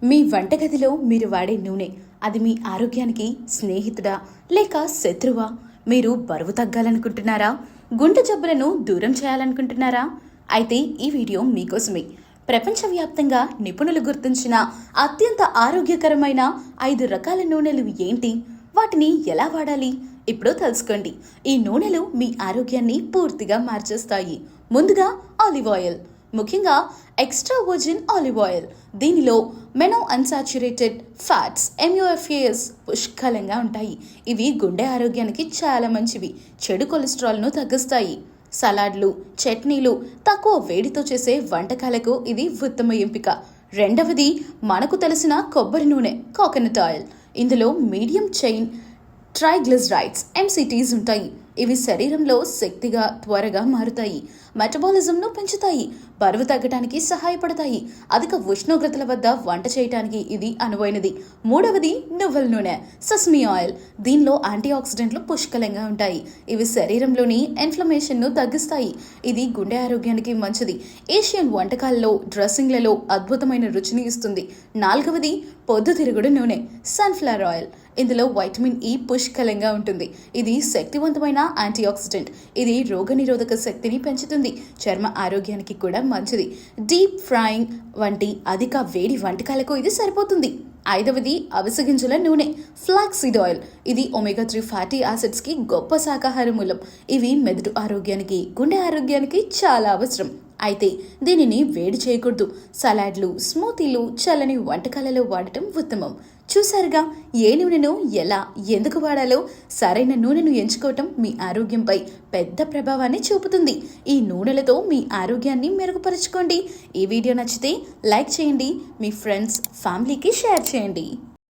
మీ వంటగదిలో మీరు వాడే నూనె అది మీ ఆరోగ్యానికి స్నేహితుడా లేక శత్రువా? మీరు బరువు తగ్గాలనుకుంటున్నారా? గుండె జబ్బులను దూరం చేయాలనుకుంటున్నారా? అయితే ఈ వీడియో మీకోసమే. ప్రపంచవ్యాప్తంగా నిపుణులు గుర్తించిన అత్యంత ఆరోగ్యకరమైన 5 రకాల నూనెలు ఏంటి? వాటిని ఎలా వాడాలి? ఇప్పుడు తెలుసుకోండి. ఈ నూనెలు మీ ఆరోగ్యాన్ని పూర్తిగా మార్చేస్తాయి. ముందుగా ఆలివ్ ఆయిల్, ముఖ్యంగా ఎక్స్ట్రా వర్జిన్ ఆలివ్ ఆయిల్. దీనిలో మెనో అన్సాచురేటెడ్ ఫ్యాట్స్ MUFAs పుష్కలంగా ఉంటాయి. ఇవి గుండె ఆరోగ్యానికి చాలా మంచివి. చెడు కొలెస్ట్రాల్ను తగ్గిస్తాయి. సలాడ్లు, చట్నీలు, తక్కువ వేడితో చేసే వంటకాలకు ఇది ఉత్తమ ఎంపిక. రెండవది మనకు తెలిసిన కొబ్బరి నూనె, కోకోనట్ ఆయిల్. ఇందులో మీడియం చైన్ ట్రైగ్లిజరైడ్స్ MCTs ఉంటాయి. ఇవి శరీరంలో శక్తిగా త్వరగా మారుతాయి, మెటబాలిజంను పెంచుతాయి, బరువు తగ్గడానికి సహాయపడతాయి. అధిక ఉష్ణోగ్రతల వద్ద వంట చేయడానికి ఇది అనువైనది. మూడవది నువ్వుల నూనె, సస్మి ఆయిల్. దీనిలో యాంటీ ఆక్సిడెంట్లు పుష్కలంగా ఉంటాయి. ఇవి శరీరంలోని ఇన్ఫ్లమేషన్ను తగ్గిస్తాయి. ఇది గుండె ఆరోగ్యానికి మంచిది. ఏషియన్ వంటకాల్లో, డ్రెస్సింగ్లలో అద్భుతమైన రుచిని ఇస్తుంది. నాలుగవది పొద్దుతిరుగుడు నూనె, సన్ఫ్లవర్ ఆయిల్. ఇందులో వైటమిన్ E పుష్కలంగా ఉంటుంది. ఇది శక్తివంతమైన యాంటీ ఆక్సిడెంట్. ఇది రోగనిరోధక శక్తిని పెంచుతుంది. చర్మ ఆరోగ్యానికి కూడా మంచిది. డీప్ ఫ్రైయింగ్ వంటి అధిక వేడి వంటకాలకు ఇది సరిపోతుంది. ఐదవది అవిసె గింజల నూనె, ఫ్లాక్సీడ్ ఆయిల్. ఇది ఒమేగా 3 ఫ్యాటీ యాసిడ్స్కి గొప్ప శాకాహార మూలం. ఇవి మెదడు ఆరోగ్యానికి, గుండె ఆరోగ్యానికి చాలా అవసరం. అయితే దీనిని వేడి చేయకూడదు. సలాడ్లు, స్మూతీలు, చల్లని వంటకాలలో వాడటం ఉత్తమం. చూసారుగా ఏ నూనెను ఎలా, ఎందుకు వాడాలో? సరైన నూనెను ఎంచుకోవటం మీ ఆరోగ్యంపై పెద్ద ప్రభావాన్ని చూపుతుంది. ఈ నూనెలతో మీ ఆరోగ్యాన్ని మెరుగుపరచుకోండి. ఈ వీడియో నచ్చితే లైక్ చేయండి, మీ ఫ్రెండ్స్, ఫ్యామిలీకి షేర్ చేయండి.